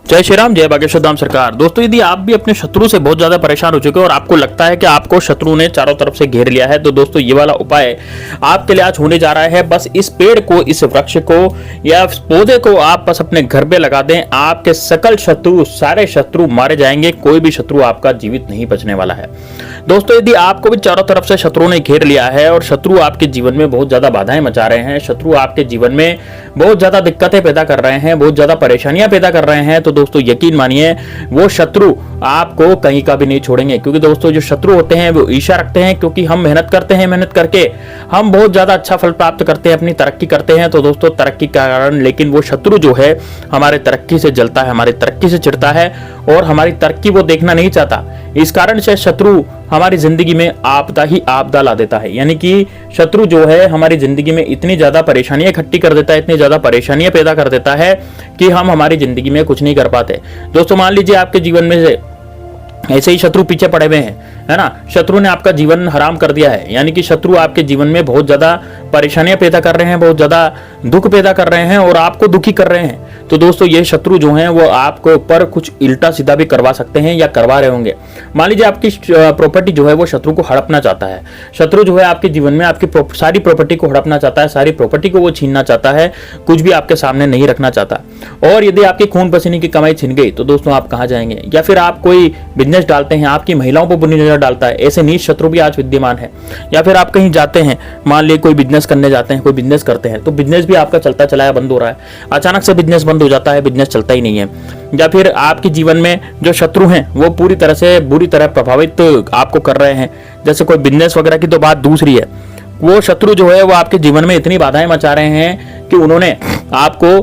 जय श्री राम, जय बागेश्वर धाम सरकार। दोस्तों, यदि आप भी अपने शत्रु से बहुत ज्यादा परेशान हो चुके हो और आपको लगता है कि आपको शत्रु ने चारों तरफ से घेर लिया है, तो दोस्तों ये वाला उपाय आपके लिए आज होने जा रहा है। बस इस पेड़ को, इस वृक्ष को या पौधे को आप बस अपने घर पे लगा दें, आपके सकल शत्रु, सारे शत्रु मारे जाएंगे, कोई भी शत्रु आपका जीवित नहीं बचने वाला है। दोस्तों, यदि आपको भी चारों तरफ से शत्रु ने घेर लिया है और शत्रु आपके जीवन में बहुत ज्यादा बाधाएं मचा रहे हैं, शत्रु आपके जीवन में बहुत ज्यादा दिक्कतें पैदा कर रहे हैं, बहुत ज्यादा परेशानियां पैदा कर रहे हैं, तो दोस्तों यकीन मानिए वो शत्रु आपको कहीं का भी नहीं छोड़ेंगे। क्योंकि दोस्तों जो शत्रु होते हैं वो ईर्ष्या रखते हैं, क्योंकि हम मेहनत करते हैं, मेहनत करके हम बहुत ज्यादा अच्छा फल प्राप्त करते हैं, अपनी तरक्की करते हैं, तो दोस्तों तरक्की के कारण, लेकिन वो शत्रु जो है हमारे तरक्की से जलता है, हमारी तरक्की से चिढ़ता है और हमारी तरक्की वो देखना नहीं चाहता। इस कारण से शत्रु हमारी जिंदगी में आपदा ही आपदा ला देता है। यानी कि शत्रु जो है हमारी जिंदगी में इतनी ज्यादा परेशानियां इकट्ठी कर देता है, इतनी ज्यादा परेशानियां पैदा कर देता है कि हम हमारी जिंदगी में कुछ नहीं कर पाते। दोस्तों, मान लीजिए आपके जीवन में से ऐसे ही शत्रु पीछे पड़े हुए हैं, है ना, शत्रु ने आपका जीवन हराम कर दिया है। यानी कि शत्रु आपके जीवन में बहुत ज्यादा परेशानियां पैदा कर रहे हैं, बहुत ज्यादा दुख पैदा कर रहे हैं और आपको दुखी कर रहे हैं। तो दोस्तों ये शत्रु जो हैं वो आपको ऊपर कुछ उल्टा सीधा भी करवा सकते हैं या करवा रहे होंगे। मान लीजिए आपकी प्रॉपर्टी जो है वो शत्रु को हड़पना चाहता है। शत्रु जो है आपके जीवन में आपकी सारी प्रॉपर्टी को हड़पना चाहता है, सारी प्रॉपर्टी को वो छीनना चाहता है, कुछ भी आपके सामने नहीं रखना चाहता। और यदि आपकी खून पसीने की कमाई छिन गई तो दोस्तों आप कहां जाएंगे? या फिर आप कोई बिजनेस डालते हैं, आपकी महिलाओं पर बुरी नजर डालता है, ऐसे नीच शत्रु भी आज विद्यमान है। या फिर आप कहीं जाते हैं, मान लीजिए कोई बिजनेस करने जाते हैं, कोई बिजनेस करते हैं, तो बिजनेस भी आपका चलता चलाया बंद हो रहा है, अचानक से बिजनेस बंद हो जाता है, बिजनेस चलता ही नहीं है। या फिर आपके जीवन में जो शत्रु हैं वो पूरी तरह से बुरी तरह प्रभावित आपको कर रहे हैं। जैसे कोई बिजनेस वगैरह की तो बात दूसरी है, वो शत्रु जो है वो आपके जीवन में इतनी बाधाएं मचा रहे हैं कि उन्होंने आपको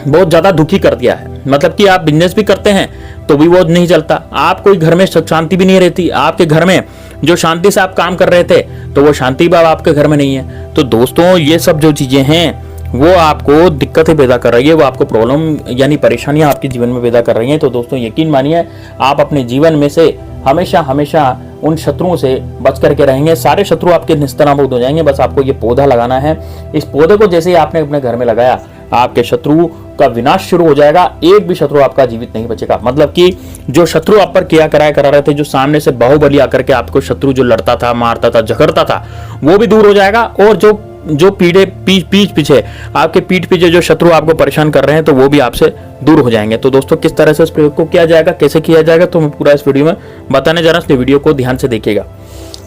बहुत ज्यादा दुखी कर दिया है। मतलब कि आप बिजनेस भी करते हैं तो भी वो नहीं चलता, आप कोई घर में शांति भी नहीं रहती, आपके घर में जो शांति से आप काम कर रहे थे तो वो शांति भी आपके घर में नहीं है। तो दोस्तों ये सब जो चीजें हैं वो आपको दिक्कतें पैदा कर रही है, वो आपको प्रॉब्लम यानी परेशानियां आपके जीवन में पैदा कर रही हैं। तो दोस्तों यकीन मानिए आप अपने जीवन में से हमेशा हमेशा उन शत्रुओं से बच करके रहेंगे, सारे शत्रु आपके निस्तनाबूद हो जाएंगे। बस आपको ये पौधा लगाना है, इस पौधे को जैसे ही आपने अपने घर में लगाया आपके शत्रु का विनाश शुरू हो जाएगा, एक भी शत्रु आपका जीवित नहीं बचेगा। मतलब कि जो शत्रु आप पर किया कराया करा रहे थे, जो सामने से बाहुबली आकर के आपको शत्रु जो लड़ता था, मारता था, झगड़ता था, वो भी दूर हो जाएगा। और जो पीठ पीछे आपके पीठ पीछे जो शत्रु आपको परेशान कर रहे हैं तो वो भी आपसे दूर हो जाएंगे। तो दोस्तों किस तरह से इस प्रयोग को किया जाएगा, कैसे किया जाएगा, तो मैं पूरा इस वीडियो में बताने जा रहा हूं, इसलिए वीडियो को ध्यान से देखिएगा।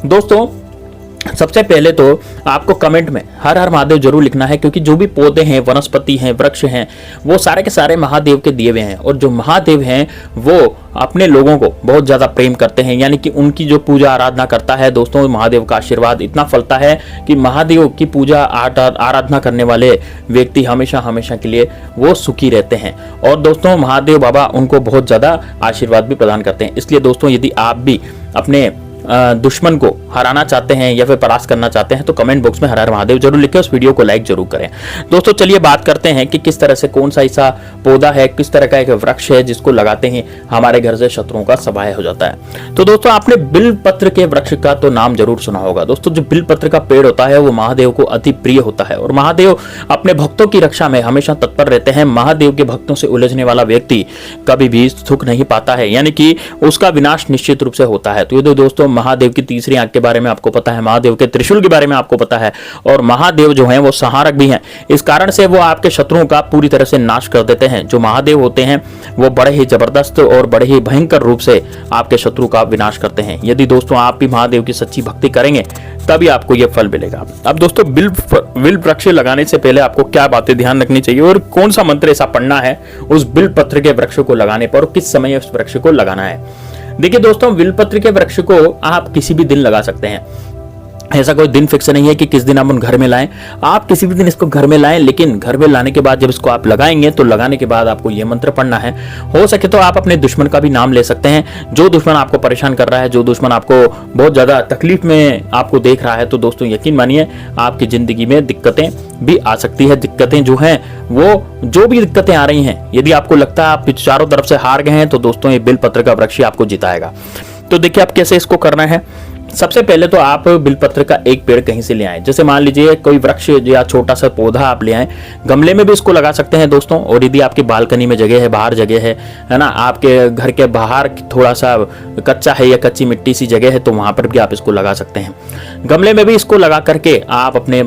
दोस्तों सबसे पहले तो आपको कमेंट में हर हर महादेव जरूर लिखना है, क्योंकि जो भी पौधे हैं, वनस्पति हैं, वृक्ष हैं, वो सारे के सारे महादेव के दिए हुए हैं। और जो महादेव हैं वो अपने लोगों को बहुत ज्यादा प्रेम करते हैं, यानी कि उनकी जो पूजा आराधना करता है दोस्तों, महादेव का आशीर्वाद इतना फलता है कि महादेव की पूजा आराधना करने वाले व्यक्ति हमेशा हमेशा के लिए वो सुखी रहते हैं। और दोस्तों महादेव बाबा उनको बहुत ज्यादा आशीर्वाद भी प्रदान करते हैं। इसलिए दोस्तों यदि आप भी अपने दुश्मन को हराना चाहते हैं या फिर परास्त करना चाहते हैं तो कमेंट बॉक्स में हर हर महादेव जरूर लिखें, उस वीडियो को लाइक जरूर करें। दोस्तों चलिए बात करते हैं कि किस तरह से, कौन सा ऐसा पौधा है, किस तरह का एक वृक्ष है जिसको लगाते ही हमारे घर से शत्रुओं का सफाया हो जाता है। तो दोस्तों आपने बिल पत्र के वृक्ष का तो नाम जरूर सुना होगा। दोस्तों जो बिल पत्र का पेड़ होता है वो महादेव को अति प्रिय होता है और महादेव अपने भक्तों की रक्षा में हमेशा तत्पर रहते हैं। महादेव के भक्तों से उलझने वाला व्यक्ति कभी भी सुख नहीं पाता है, यानी कि उसका विनाश निश्चित रूप से होता है। तो ये दोस्तों महादेव की तीसरी आंख के बारे में आपको पता है, महादेव के त्रिशूल के बारे में आपको पता है, और महादेव जो हैं वो संहारक भी हैं। इस कारण से वो आपके शत्रुओं का पूरी तरह से नाश कर देते हैं। जो महादेव होते हैं वो बड़े ही जबरदस्त और बड़े ही भयंकर रूप से आपके शत्रु का विनाश करते हैं। यदि दोस्तों आप भी महादेव की सच्ची भक्ति करेंगे तभी आपको यह फल मिलेगा। अब दोस्तों बिल वृक्ष लगाने से पहले आपको क्या बातें ध्यान रखनी चाहिए और कौन सा मंत्र ऐसा पढ़ना है उस बिल पत्र के वृक्ष को लगाने पर, और किस समय उस वृक्ष को लगाना है। देखिए दोस्तों बिलपत्र के वृक्ष को आप किसी भी दिन लगा सकते हैं, ऐसा कोई दिन फिक्स नहीं है कि किस दिन आप उन घर में लाएं। आप किसी भी दिन इसको घर में लाएं, लेकिन घर में लाने के बाद जब इसको आप लगाएंगे तो लगाने के बाद आपको ये मंत्र पढ़ना है। हो सके तो आप अपने दुश्मन का भी नाम ले सकते हैं, जो दुश्मन आपको परेशान कर रहा है, जो दुश्मन आपको बहुत ज्यादा तकलीफ में आपको देख रहा है। तो दोस्तों यकीन मानिए आपकी जिंदगी में दिक्कतें भी आ सकती है। दिक्कतें जो हैं वो जो भी दिक्कतें आ रही हैं, यदि आपको लगता है आप चारों तरफ से हार गए हैं तो दोस्तों ये बिल पत्र का वृक्ष आपको जिताएगा। तो देखिए आप कैसे इसको करना है। सबसे पहले तो आप बिलपत्र का एक पेड़ कहीं से ले आए, जैसे मान लीजिए कोई वृक्ष या छोटा सा पौधा आप ले आए, गमले में भी इसको लगा सकते हैं दोस्तों। और यदि आपकी बालकनी में जगह है, बाहर जगह है ना, आपके घर के बाहर थोड़ा सा कच्चा है या कच्ची मिट्टी सी जगह है, तो वहां पर भी आप इसको लगा सकते हैं। गमले में भी इसको लगा करके आप अपने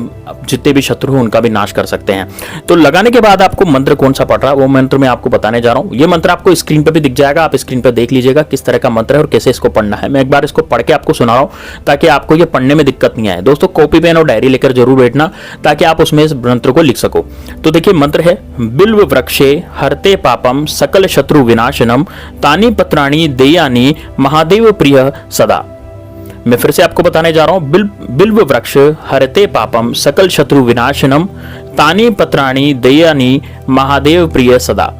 जितने भी शत्रु हो उनका भी नाश कर सकते हैं। तो लगाने के बाद आपको मंत्र कौन सा पढ़ रहा है वो मंत्र मैं आपको बताने जा रहा हूं। ये मंत्र आपको स्क्रीन पे भी दिख जाएगा, आप स्क्रीन पे देख लीजिएगा किस तरह का मंत्र है और कैसे इसको पढ़ना है। मैं एक बार इसको पढ़ के आपको सुना रहा हूं ताकि आपको ये पढ़ने में दिक्कत नहीं आए। दोस्तों कॉपी पेन और डायरी लेकर जरूर बैठना ताकि आप उसमें इस मंत्र को लिख सको। तो देखिए मंत्र है, बिल्व वृक्षे हरते पापम सकल शत्रु विनाशनम तानी पत्राणी देयानी महादेव प्रिय सदा। मैं फिर से आपको बताने जा रहा हूं, बिल्व वृक्ष हरते पापम सकल शत्रु विनाशनम तानी पत्राणी देयानी महादेव प्रिय सदा।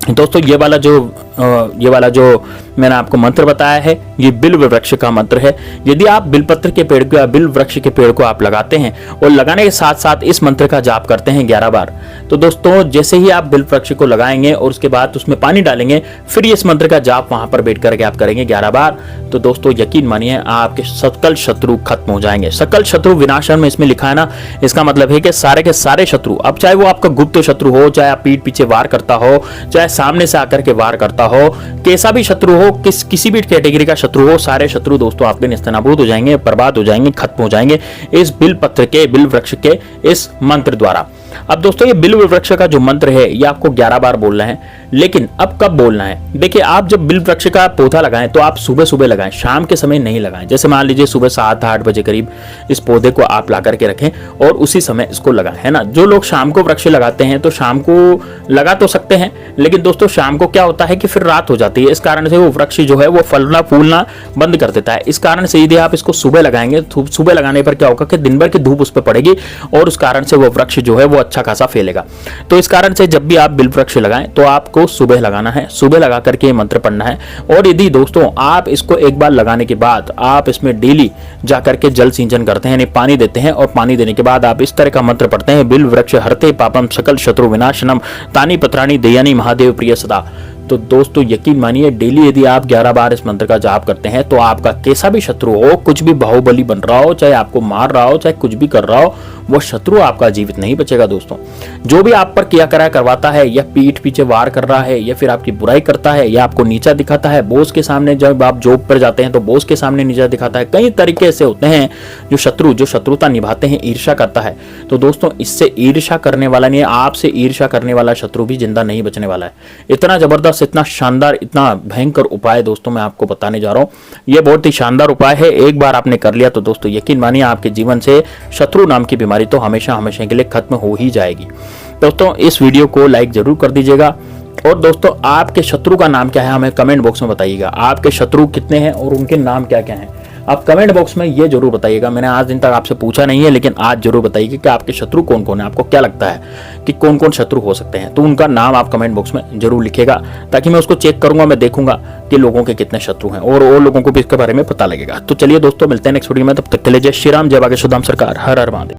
दोस्तों ये वाला जो मैंने आपको मंत्र बताया है ये बिल्व वृक्ष का मंत्र है। यदि आप बिलपत्र के पेड़ को या बिल्व वृक्ष के पेड़ को आप लगाते हैं और लगाने के साथ साथ इस मंत्र का जाप करते हैं 11 बार, तो दोस्तों जैसे ही आप बिल्व वृक्ष को लगाएंगे और उसके बाद उसमें पानी डालेंगे, फिर इस मंत्र का जाप वहां पर बैठ करके आप करेंगे 11 बार, तो दोस्तों यकीन मानिए आपके सकल शत्रु खत्म हो जाएंगे। सकल शत्रु विनाशन में इसमें लिखा है ना, इसका मतलब है कि सारे के सारे शत्रु, अब चाहे वो आपका गुप्त शत्रु हो, चाहे आप पीठ पीछे वार करता हो, चाहे सामने से आकर के वार करता हो, कैसा भी शत्रु हो, किसी भी कैटेगरी का शत्रु हो, सारे शत्रु दोस्तों आपके निस्तनाबूद हो जाएंगे, बर्बाद हो जाएंगे, खत्म हो जाएंगे इस बिल्व वृक्ष के इस मंत्र द्वारा। अब दोस्तों ये बिल्व वृक्ष का जो मंत्र है ये आपको 11 बार बोलना है, लेकिन अब कब बोलना है? देखिए आप जब बिल्व वृक्ष का पौधा लगाएं तो आप सुबह सुबह लगाएं, शाम के समय नहीं लगाएं। जैसे मान लीजिए सुबह 7-8 बजे करीब इस पौधे को आप ला करके रखें और उसी समय इसको लगाएं, है ना। जो लोग शाम को वृक्ष लगाते हैं तो शाम को लगा तो सकते हैं, लेकिन दोस्तों शाम को क्या होता है कि फिर रात हो जाती है, इस कारण से वो वृक्ष जो है वो फलना फूलना बंद कर देता है। इस कारण से यदि आप इसको सुबह लगाएंगे, सुबह लगाने पर क्या होगा कि दिन भर की धूप उस पर पड़ेगी और उस कारण से वो वृक्ष जो है वो अच्छा खासा फैलेगा। तो इस कारण से जब भी आप बिल्व वृक्ष लगाएं तो आपको सुबह लगाना है, सुबह लगा करके ये मंत्र पढ़ना है। और यदि दोस्तों आप इसको एक बार लगाने के बाद आप इसमें डेली जाकर के जल सिंचन करते हैं, यानी पानी देते हैं, और पानी देने के बाद आप इस तरह का मंत्र पढ़ते हैं, बिल्व वृक्ष हरते पापम सकल शत्रु विनाशनम तानी पत्राणी देयानी महादेव प्रिय सदा। तो दोस्तों यकीन मानिए डेली यदि आप 11 बार इस मंत्र का जाप करते हैं तो आपका कैसा भी शत्रु हो, कुछ भी बाहुबली बन रहा हो, चाहे आपको मार रहा हो, चाहे कुछ भी कर रहा हो, वो शत्रु आपका जीवित नहीं बचेगा। दोस्तों जो भी आप पर किया करा करवाता है या पीठ पीछे वार कर रहा है या फिर आपकी बुराई करता है या आपको नीचा दिखाता है, बॉस के सामने जब आप जॉब पर जाते हैं तो बॉस के सामने नीचा दिखाता है, कई तरीके ऐसे होते हैं जो शत्रुता निभाते हैं, ईर्ष्या करता है। तो दोस्तों इससे ईर्ष्या करने वाला नहीं, आपसे ईर्ष्या करने वाला शत्रु भी जिंदा नहीं बचने वाला है। इतना जबरदस्त, इतना शानदार, इतना भयंकर उपाय दोस्तों मैं आपको बताने जा रहा हूं। यह बहुत ही शानदार उपाय है, एक बार आपने कर लिया तो दोस्तों यकीन मानिए आपके जीवन से शत्रु नाम की बीमारी तो हमेशा हमेशा के लिए खत्म हो ही जाएगी। दोस्तों इस वीडियो को लाइक जरूर कर दीजिएगा और दोस्तों आपके शत्रु का नाम क्या है हमें कमेंट बॉक्स में बताइएगा। आपके शत्रु कितने हैं और उनके नाम क्या क्या हैं आप कमेंट बॉक्स में ये जरूर बताइएगा। मैंने आज दिन तक आपसे पूछा नहीं है, लेकिन आज जरूर बताइएगा कि आपके शत्रु कौन कौन है, आपको क्या लगता है कि कौन कौन शत्रु हो सकते हैं, तो उनका नाम आप कमेंट बॉक्स में जरूर लिखिएगा ताकि मैं उसको चेक करूंगा, मैं देखूंगा कि लोगों के कितने शत्रु हैं और लोगों को भी इसके बारे में पता लगेगा। तो चलिए दोस्तों मिलते हैं नेक्स्ट वीडियो में, तब तक के लिए जय श्री राम, जय बागेश्वर धाम सरकार, हर हर महादेव।